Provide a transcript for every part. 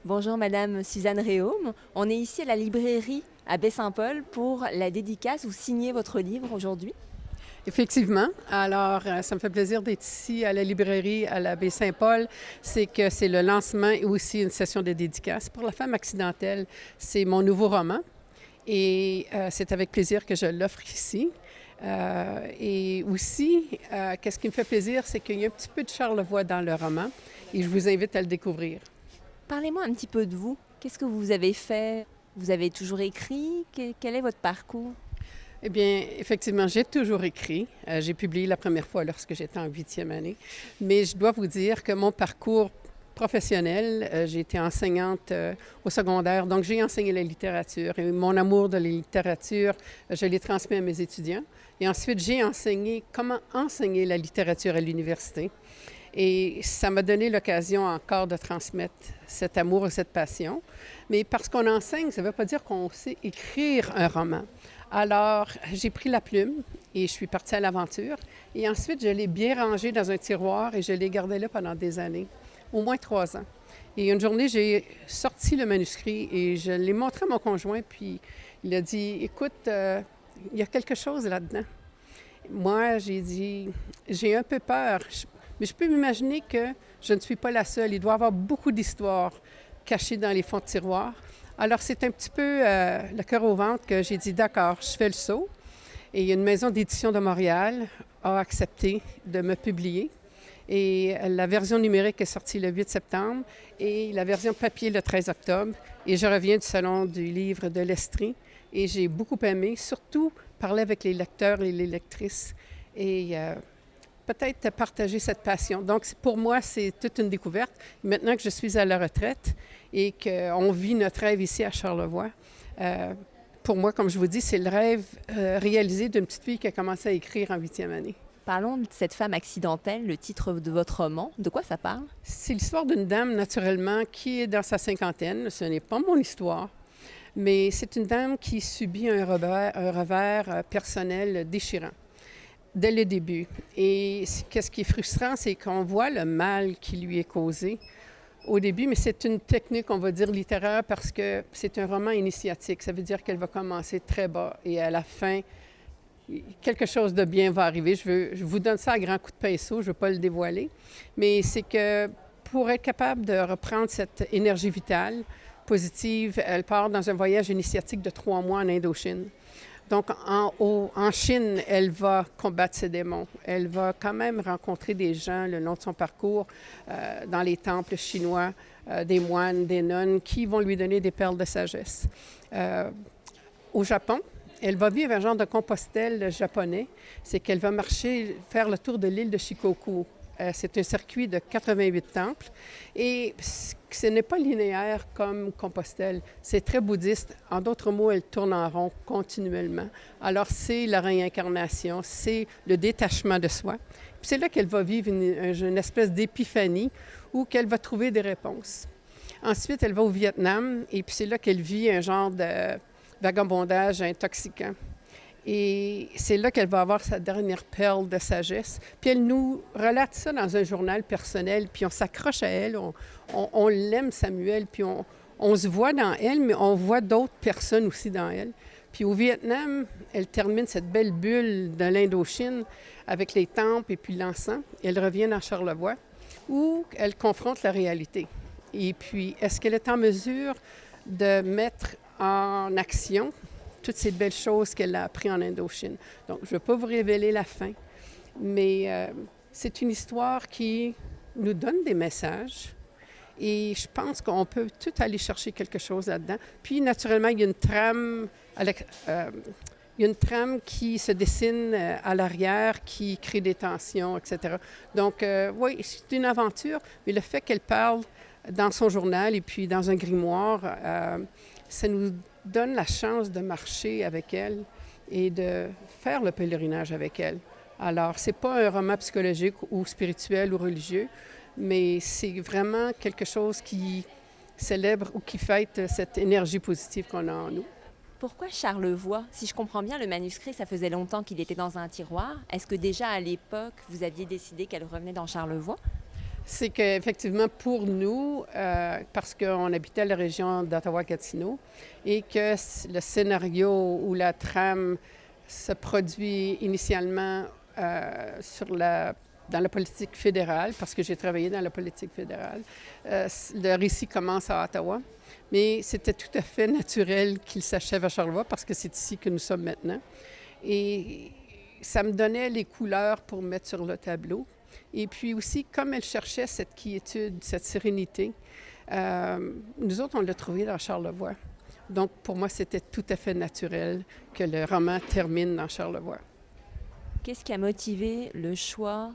Bonjour Madame Suzanne Réaume. On est ici à la librairie à Baie-Saint-Paul pour la dédicace ou signer votre livre aujourd'hui. Effectivement. Alors, ça me fait plaisir d'être ici à la librairie à la Baie-Saint-Paul. C'est que c'est le lancement et aussi une session de dédicace. Pour la femme accidentelle, c'est mon nouveau roman et c'est avec plaisir que je l'offre ici. Et aussi, qu'est-ce qui me fait plaisir, c'est qu'il y a un petit peu de Charlevoix dans le roman et je vous invite à le découvrir. Parlez-moi un petit peu de vous. Qu'est-ce que vous avez fait? Vous avez toujours écrit? Quel est votre parcours? Eh bien, effectivement, j'ai toujours écrit. J'ai publié la première fois lorsque j'étais en 8e année. Mais je dois vous dire que mon parcours professionnel, j'ai été enseignante au secondaire, donc j'ai enseigné la littérature. Et mon amour de la littérature, je l'ai transmis à mes étudiants. Et ensuite, j'ai enseigné comment enseigner la littérature à l'université. Et ça m'a donné l'occasion encore de transmettre cet amour et cette passion. Mais parce qu'on enseigne, ça ne veut pas dire qu'on sait écrire un roman. Alors, j'ai pris la plume et je suis partie à l'aventure. Et ensuite, je l'ai bien rangé dans un tiroir et je l'ai gardé là pendant des années, au moins 3 ans. Et une journée, j'ai sorti le manuscrit et je l'ai montré à mon conjoint, puis il a dit, écoute, il y a quelque chose là-dedans. Moi, j'ai dit, j'ai un peu peur, mais je peux m'imaginer que je ne suis pas la seule. Il doit y avoir beaucoup d'histoires cachées dans les fonds de tiroir. Alors, c'est un petit peu le cœur au ventre que j'ai dit, d'accord, je fais le saut. Et une maison d'édition de Montréal a accepté de me publier. Et la version numérique est sortie le 8 septembre et la version papier le 13 octobre. Et je reviens du Salon du livre de l'Estrie et j'ai beaucoup aimé, surtout parler avec les lecteurs et les lectrices et peut-être partager cette passion. Donc, pour moi, c'est toute une découverte. Maintenant que je suis à la retraite et qu'on vit notre rêve ici à Charlevoix, pour moi, comme je vous dis, c'est le rêve réalisé d'une petite fille qui a commencé à écrire en 8e année. Parlons de cette femme accidentelle, le titre de votre roman. De quoi ça parle? C'est l'histoire d'une dame, naturellement, qui est dans sa cinquantaine. Ce n'est pas mon histoire, mais c'est une dame qui subit un revers personnel déchirant dès le début. Et qu'est-ce qui est frustrant, c'est qu'on voit le mal qui lui est causé au début, mais c'est une technique, on va dire, littéraire parce que c'est un roman initiatique. Ça veut dire qu'elle va commencer très bas et à la fin, quelque chose de bien va arriver. Je vous donne ça à grands coups de pinceau, je ne veux pas le dévoiler, mais c'est que pour être capable de reprendre cette énergie vitale, positive, elle part dans un voyage initiatique de 3 mois en Indochine. Donc, en Chine, elle va combattre ses démons. Elle va quand même rencontrer des gens le long de son parcours dans les temples chinois, des moines, des nonnes, qui vont lui donner des perles de sagesse. Au Japon, elle va vivre un genre de Compostelle japonais. C'est qu'elle va marcher, faire le tour de l'île de Shikoku. C'est un circuit de 88 temples et ce n'est pas linéaire comme Compostelle. C'est très bouddhiste. En d'autres mots, elle tourne en rond continuellement. Alors, c'est la réincarnation, c'est le détachement de soi. Puis c'est là qu'elle va vivre une espèce d'épiphanie où qu'elle va trouver des réponses. Ensuite, elle va au Vietnam et puis c'est là qu'elle vit un genre de vagabondage intoxiquant. Et c'est là qu'elle va avoir sa dernière perle de sagesse. Puis elle nous relate ça dans un journal personnel, puis on s'accroche à elle, on l'aime, Samuel, puis on se voit dans elle, mais on voit d'autres personnes aussi dans elle. Puis au Vietnam, elle termine cette belle bulle de l'Indochine avec les temples et puis l'encens. Elle revient dans Charlevoix, où elle confronte la réalité. Et puis, est-ce qu'elle est en mesure de mettre en action toutes ces belles choses qu'elle a apprises en Indochine? Donc, je ne vais pas vous révéler la fin, mais c'est une histoire qui nous donne des messages et je pense qu'on peut tout aller chercher quelque chose là-dedans. Puis, naturellement, il y a une trame qui se dessine à l'arrière, qui crée des tensions, etc. Donc, oui, c'est une aventure, mais le fait qu'elle parle dans son journal et puis dans un grimoire, ça nous donne la chance de marcher avec elle et de faire le pèlerinage avec elle. Alors, c'est pas un roman psychologique ou spirituel ou religieux, mais c'est vraiment quelque chose qui célèbre ou qui fête cette énergie positive qu'on a en nous. Pourquoi Charlevoix? Si je comprends bien, le manuscrit, ça faisait longtemps qu'il était dans un tiroir. Est-ce que déjà à l'époque, vous aviez décidé qu'elle revenait dans Charlevoix? C'est qu'effectivement, pour nous, parce qu'on habitait la région d'Ottawa-Gatineau et que le scénario ou la trame se produit initialement dans la politique fédérale, parce que j'ai travaillé dans la politique fédérale, le récit commence à Ottawa, mais c'était tout à fait naturel qu'il s'achève à Charlevoix parce que c'est ici que nous sommes maintenant. Et ça me donnait les couleurs pour mettre sur le tableau. Et puis aussi, comme elle cherchait cette quiétude, cette sérénité, nous autres, on l'a trouvé dans Charlevoix. Donc, pour moi, c'était tout à fait naturel que le roman termine dans Charlevoix. Qu'est-ce qui a motivé le choix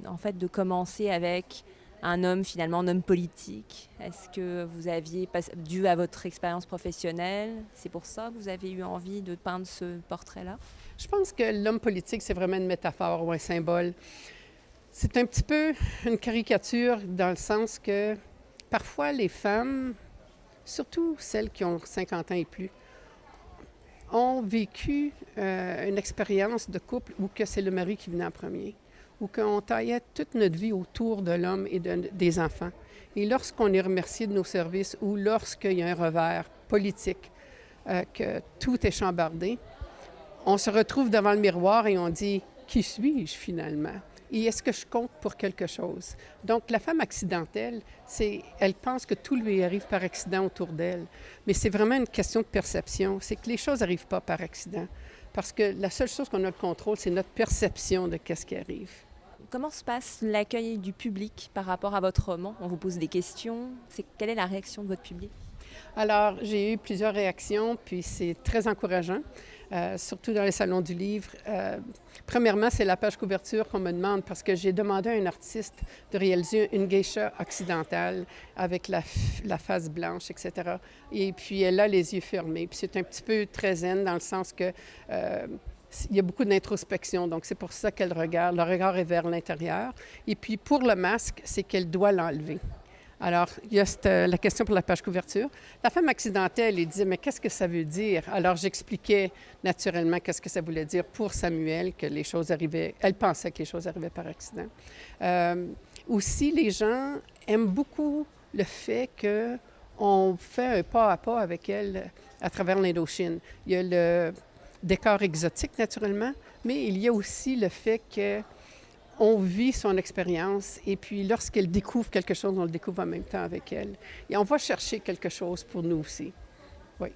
en fait, de commencer avec un homme, finalement, un homme politique? Est-ce que vous aviez, dû à votre expérience professionnelle, c'est pour ça que vous avez eu envie de peindre ce portrait-là? Je pense que l'homme politique, c'est vraiment une métaphore ou un symbole. C'est un petit peu une caricature dans le sens que parfois les femmes, surtout celles qui ont 50 ans et plus, ont vécu une expérience de couple où que c'est le mari qui venait en premier, où qu'on taillait toute notre vie autour de l'homme et des enfants. Et lorsqu'on est remercié de nos services ou lorsqu'il y a un revers politique, que tout est chambardé, on se retrouve devant le miroir et on dit « Qui suis-je finalement? Et est-ce que je compte pour quelque chose? » Donc, la femme accidentelle, elle pense que tout lui arrive par accident autour d'elle. Mais c'est vraiment une question de perception. C'est que les choses n'arrivent pas par accident. Parce que la seule chose qu'on a de contrôle, c'est notre perception de qu'est-ce qui arrive. Comment se passe l'accueil du public par rapport à votre roman? On vous pose des questions. Quelle est la réaction de votre public? Alors, j'ai eu plusieurs réactions, puis c'est très encourageant, surtout dans les salons du livre. Premièrement, c'est la page couverture qu'on me demande parce que j'ai demandé à un artiste de réaliser une geisha occidentale avec la face blanche, etc. Et puis, elle a les yeux fermés. Puis c'est un petit peu très zen dans le sens que il y a beaucoup d'introspection, donc c'est pour ça qu'elle regarde. Le regard est vers l'intérieur. Et puis, pour le masque, c'est qu'elle doit l'enlever. Alors, il y a la question pour la page couverture. La femme accidentelle, elle disait, mais qu'est-ce que ça veut dire? Alors, j'expliquais naturellement qu'est-ce que ça voulait dire pour Samuel, que les choses arrivaient, elle pensait que les choses arrivaient par accident. Aussi, les gens aiment beaucoup le fait qu'on fait un pas à pas avec elle à travers l'Indochine. Il y a le décor exotique, naturellement, mais il y a aussi le fait que on vit son expérience et puis lorsqu'elle découvre quelque chose, on le découvre en même temps avec elle. Et on va chercher quelque chose pour nous aussi. Oui.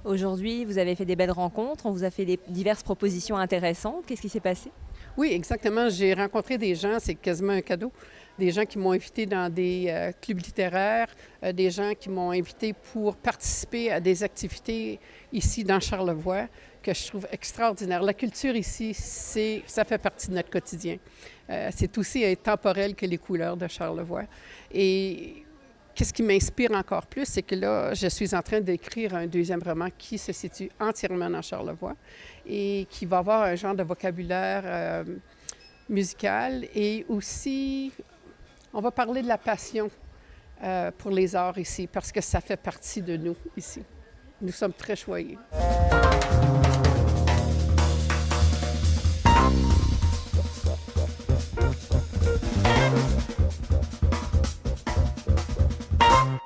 Aujourd'hui, vous avez fait des belles rencontres, on vous a fait diverses propositions intéressantes. Qu'est-ce qui s'est passé? Oui, exactement. J'ai rencontré des gens, c'est quasiment un cadeau. Des gens qui m'ont invité dans des clubs littéraires, des gens qui m'ont invité pour participer à des activités ici dans Charlevoix que je trouve extraordinaire. La culture ici, ça fait partie de notre quotidien. C'est aussi intemporel que les couleurs de Charlevoix. Et qu'est-ce qui m'inspire encore plus, c'est que là, je suis en train d'écrire un deuxième roman qui se situe entièrement dans Charlevoix et qui va avoir un genre de vocabulaire musical et aussi, on va parler de la passion pour les arts ici parce que ça fait partie de nous ici. Nous sommes très choyés.